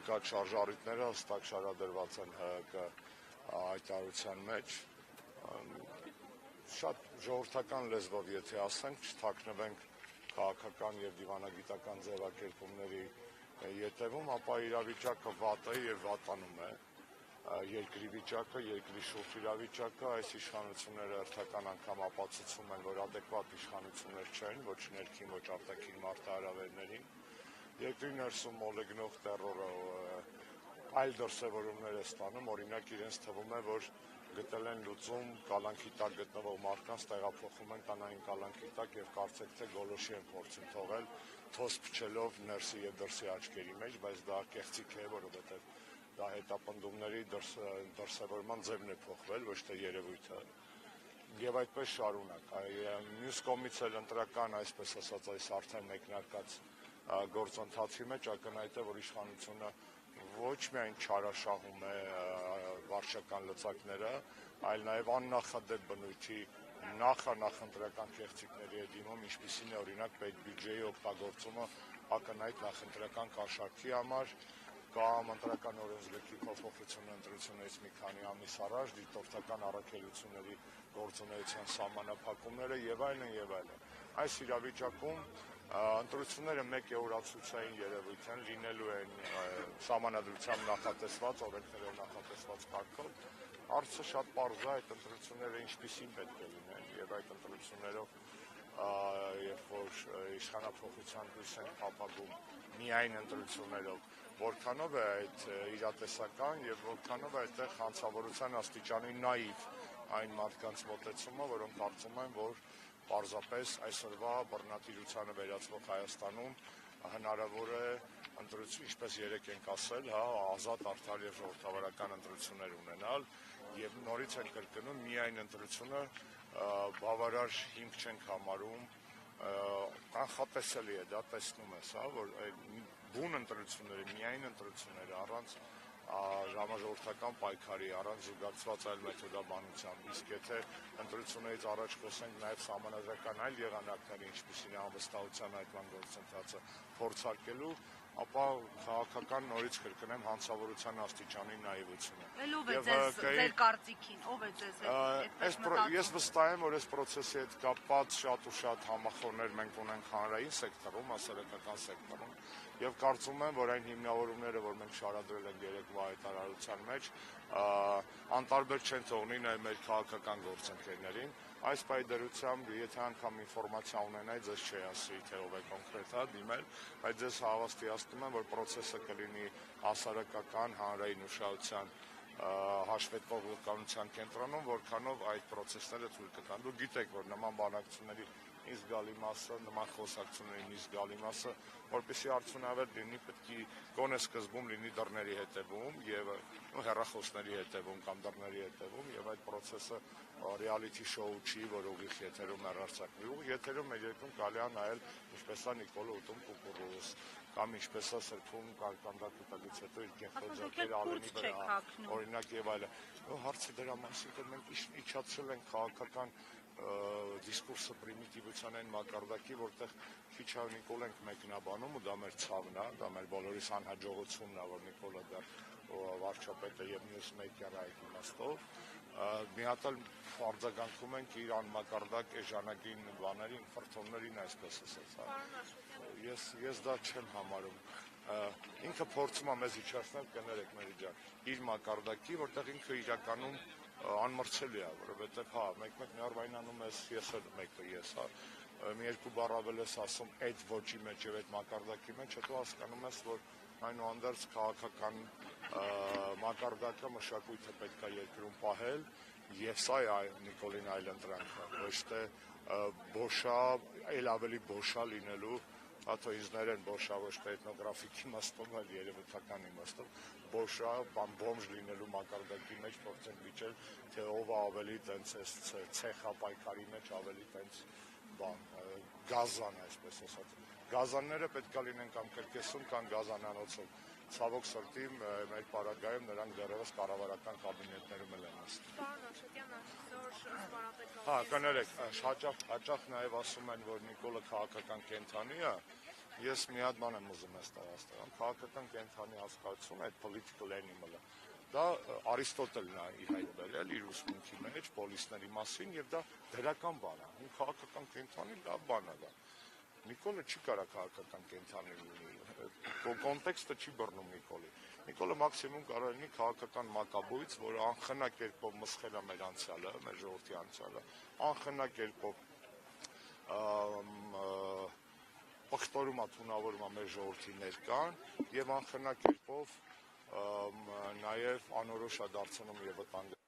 ընկած շարժառիթները հստակ շարադրված են ՀՀԿ հայտարարության մեջ։ Շատ ժողովրդական լեզվով եթե ասենք, չթաքնվենք քաղաքական եւ դիվանագիտական ձևակերպումների ետևում, ապա իրավիճակը վատ է եւ վատանում է։ Երկրի վիճակը, երկրի շուրջ իրավիճակը, այս իշխանությունները հերթական անգամ ապացուցում են, որ adekvat իշխանություններ չեն, ոչ ներքին, ոչ արտաքին մարտահրավերներին։ Երկրի ներսում մոլեգնող տեռորը այլ դրսևորումներ է ստանում, օրինակ իրենց թվում է, որ գտել են լուծում կալանքի տակ գտնվող մարդկանց տեղափոխում են կանային կալանքի տակ եւ կարծեք թե գոլոշի են փորձում թողել թոս փչելով ներսի եւ դրսի աչքերի մեջ, բայց դա կեղծիք է, որովհետեւ դա հետապնդումների դրսևորման ձևն է փոխվել, ոչ թե երևույթը։ Եվ այդպես շարունակ։ Մյուս կողմից էլ ընտրական, այսպես ասած, այս արդեն մեկնարկած գործընթացի մեջ ակնհայտ է, որ իշխանությունը ոչ միայն չարաշահում է վարչական լծակները, այլ նաև աննախադեպ բնույթի նախընտրական կեղծիքների է դիմում, ինչպիսին է օրինակ պետբյուջեի օգտագործումը ակնհայտ նախընտրական կաշառքի համար, կամ ընտրական օրենսգրքի փոփոխությունը ընտրություններից մի քանի ամիս առաջ, դիտորդական առաքելությունների գործունեության սահմանափակումները եւ այլն եւ այլն։ Այս իրավիճակում ընտրությունները մեկեորացուցային երևույթ են, լինելու են սահմանադրությամբ նախատեսված, օրենքներով նախատեսված կարգով։ Հարցը շատ պարզ է, այդ ընտրությունները ինչպիսին պետք է լինեն եւ այդ ընտրություններով երբ որ իշխանափոխության հույս են փափագում միայն ընտրություններով, որքանով է այդ իրատեսական եւ որքանով է այդտեղ հանցավորության աստիճանի նաիվ այն մարդկանց մոտեցումը, որոնք կարծում են, որ պարզապես այսօրվա բռնատիրությանը վերածվող Հայաստանում հնարավոր է ընտրություն, ինչպես երեք ենք ասել, ազատ, արդար եւ ժողովրդավարական ընտրություններ ունենալ եւ նորից են կրկնում միայն ընտրությունը բավարար հիմք չենք համարում, կանխատեսելի է դա, տեսնում ես, որ բուն ընտրությունները, միայն ընտրությունները առանց ժամաժողովրդական պայքարի, առանց զուգակցված այլ մեթոդաբանությամբ, իսկ եթե ընտրություններից առաջ խոսենք նաև սահմանադրական այլ եղանակների, ինչպիսին է անվստահության այդման գործընթացը փորձարկելու, ապա քաղաքական նորից կրկնեմ հանցավորության աստիճանի նաիվությունը։ Ով է ձեր կարծիքին, ով է ձեզ այդպես մտածում։ Ես վստահ եմ, որ այս process-ի հետ կապված շատ ու շատ համախոհներ մենք ունենք հանրային սեկտորում, հասարակական սեկտորում, եւ կարծում եմ, որ այն հիմնավորումները, որ մենք շարադրել ենք երեկվա հայտարարության մեջ, անտարբեր չեն թողնի նաեւ մեր քաղաքական գործընկերներին։ Այս պայդրությամբ, եթե անգամ ինֆորմացիա ունենայի, ձեզ չի ասի, թե ով է կոնկրետ դիմել, բայց ձեզ հավաստիացնում եմ, որ process-ը կլինի հասարակական, հանրային ուշադրության հաշվետվող լականության կենտրոնում, որքանով այդ process-ները թույլ կտան։ Դուք գիտեք, որ նման բանակցությունների իսկ գալի մասը, նման խոսակցությունների իսկ գալի մասը, որպեսզի արդյունավետ լինի, պետք է գոնե սկզբում լինի դռների հետևում եւ հեռախոսների հետևում կամ դռների հետևում եւ այդ process-ը reality show չի, որ ուղիղ եթերում հեռարձակվի։ Ուղիղ եթերում մեր երկրում կարելի է նայել ինչպես է Նիկոլը ուտում կուկուռուզ կամ ինչպես է սրբում կարկանդակուտակից հետո իր կենխոջակերը ալենի վրա, օրինակ եւ այլն։ Հարցը դրա մասին է, մենք իջացրել ենք քաղաքական դիսկուրսը պրիմիտիվության այն մակարդակի, որտեղ քիչ Նիկոլ ենք մեկնաբանում ու դա մեր ցավն է, դա մեր բոլորիս անհաջողությունն է, որ Նիկոլը դա վարչապետը եւ մյուս մեկը այդ իմաստով մի հատ էլ արձագանքում ենք իր անմակարդակ էժանագին բաներին, ֆրթոններին, այսպես ասած։ Ես դա չեմ համարում։ Ինքը փորձում է մեզ իջացնել, կներեք մեր իջան, իր մակարդակի, որտեղ ինքը իրականում անմրցելի է, որովհետև մեկ-մեկ մի օր այնանում ես էլ մեկը ես, մի երկու բառ ավել ես ասում այդ ոճի մեջ եւ այդ մակարդակի մեջ, հետո հասկանում ես, որ այնուհանդերձ քաղաքական մակարդակը մշակույթը պետք է երկրում պահել եւ սա է Նիկոլին այլընտրանքը, ոչ թե բոշա, այլ ավելի բոշա լինելու, հատո ինձներեն բոշա ոչ թե էթնոգրաֆիկ իմաստով, այլ երևութական իմաստով, բոշա, բոմժ լինելու մակարդակի մեջ փորձենք վիճել, թե ով է ավելի տենց ցեխապայքարի մեջ ավելի տենց գազան, այսպես ասած։ Գազանները պետք է լինեն կամ կրկեսում, կամ գազանանոցում։ Ցավոք սրտի մեր պարագայում նրանք դեռևս կառավարական կաբինետներում են նստում։ Պարոն Աշոտյան, այսօր սպառողական։ Կներեք, հաճախ նաև ասում են, որ Նիկոլը քաղաքական կենթանի է, Ես մի հատ բան եմ ուզում ասել, քաղաքական կենթանի հասկացությունը, այդ political animal-ը, դա Արիստոտելն է իր հայտ բերել իր ուսմունքի մեջ պոլիսների մասին եւ դա դրական բան է։ Քաղաքական կենթանի լավ բան է դա։ Նիկոլը չի կարա քաղաքական կենթանի լինի, կոնտեքստը չի բռնում Նիկոլի։ Նիկոլը մաքսիմում կարող է լինի քաղաքական մակաբույց, որը անխնա կերպով մսխել է մեր անցյալը, մեր ժողովրդի անցյալը, անխնա կերպով պղտորում է, թունավորում է մեր ժողովրդի ներկան եւ անխնա կերպով նաեւ անորոշ է դարձնում եւ վտանգ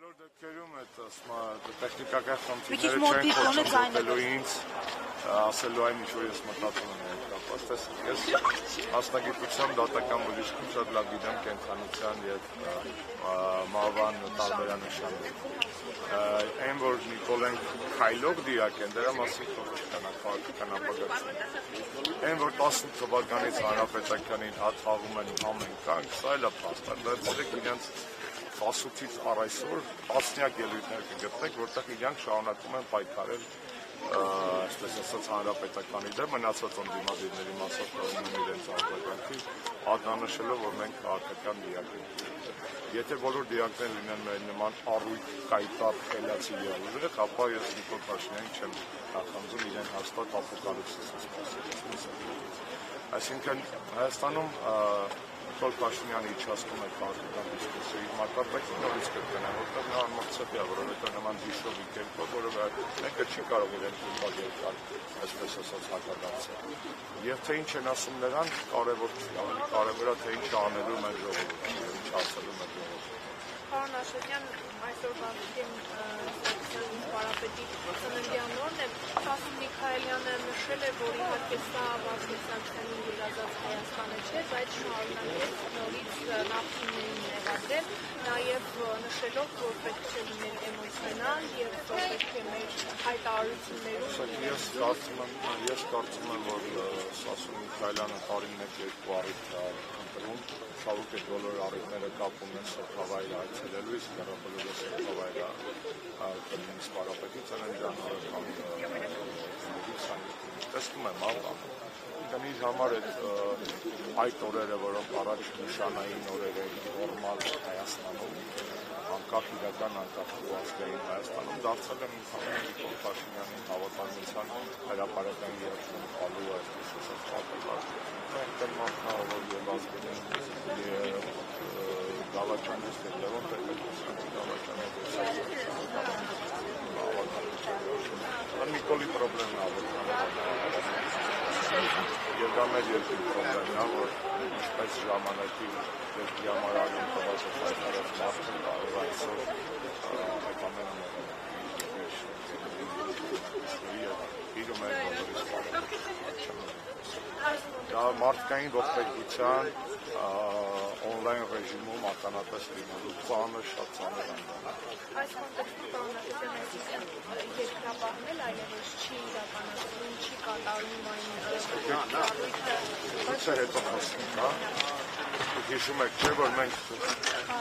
Բոլոր դեպքերում այդ տեխնիկական խնդիրները չեն խոցելու ինձ ասելու այն ինչ որ ես մտածում եմ կապված, տեսեք, ես մասնագիտությամբ դատական բժիշկ եմ, շատ լավ գիտեմ կենթանության եւ մահվան տարբերանշանները։ Այն որ Նիկոլեն քայլող դիակ են, դրա մասին խոսք չկա քաղաքական ապագայում։ Այն որ 18 թվականից հանրապետականին հատ խաղում են ամեն կանգ, սա էլ է փաստը, դեռ իրենց 18-ից առ այսօր տասնյակ ելույթներ կգտնեք, որտեղ իրանք շարունակում են պայքարել այսպես ասած հանրապետականի դեմ, մնացած ընդդիմադիրների մասով կողմում իրենց արձագանքի, ակնանշելով, որ մենք քաղաքական դիակ ենք։ Եթե բոլոր դիակներն լինեն մեր նման առույգ, կայտար, խելացի եւ ուժեղ, ապա ես Նիկոլ Փաշինյանին չեմ նախանձում իրեն հաստատ ապոկալիպսիսը սպասել։ Այսինքն Հայաստանում Նիկոլ Փաշինյանը իջացնում է քաղաքական դիսկուրսի մակարդակին նորից կգնա, որտեղ նա անմոռացած է, որովհետև նման դիշովի կերպով, որը մեկը չի կարող իրեն երկար, այսպես ասած, հակադարձել։ Եվ թե ինչ են ասում նրան, կարևոր չի, ավելի կարևոր է, թե ինչ անելու մեր ժողովուրդը, ինչ ասելու մեր ժողովուրդը։ Պարոն Աշոտյան, այսօրվա Պարապետի ծննդյան օրն է, Տասում Միքայելյանը նշել է, որ իհարկե սա Վազգենցյանցյանին երազած Հայաստանը չէ, բայց շարունակեց նորից նախկիններին նեղացել, նաև նշելով, որ պետք չէ լինել էմոցիոնալ և պետք է մեր հայտարարություններում։ Ես կարծում եմ, որ Տասում Միքայելյանը տարին 1-2 առիթ ընտրում, ցավոք այդ բոլոր առիթները կապում են սրբավայրը այցելելու, իսկ հեռախոսը սրբավայրը կլինի Պարապետի ծննդյան տեսնում եմ իր համար այդ օրերը, որոնք առաջ նշանային օրեր էին նորմալ Հայաստանում, անկախ իրական, անկախ ազգային Հայաստանում, դարձել են Նիկոլ Փաշինյանի հավատարմության հրապարակային երթում տալու այսպես ասած պատճառ։ Մենք դեռ եւ ազգային Գալաչյանից Լևոն Տեր-Պետրոսյանի Գալաչյանը Նիկոլի պրոբլեմն եւ դա մեր երկրի պրոբլեմն է, որ ինչպես ժամանակի երկրի համար արյուն տված հայտարարած մարդը կարող է այսօր այդ ամենը իրում է նորից դա մարդկային ողբերգության on-line ռեժիմում ականատես լինելու ծանր, շատ ծանր անվան։ Այս կոնտեքստում պարոն Արտակյան, այսինքն երկրապահն էլ այլևս չի իրականացնում, չի կատարում այն ծառույթը։ Գուցե հետո խոսենք, հա։ Հիշում եք, չէ՞ որ մենք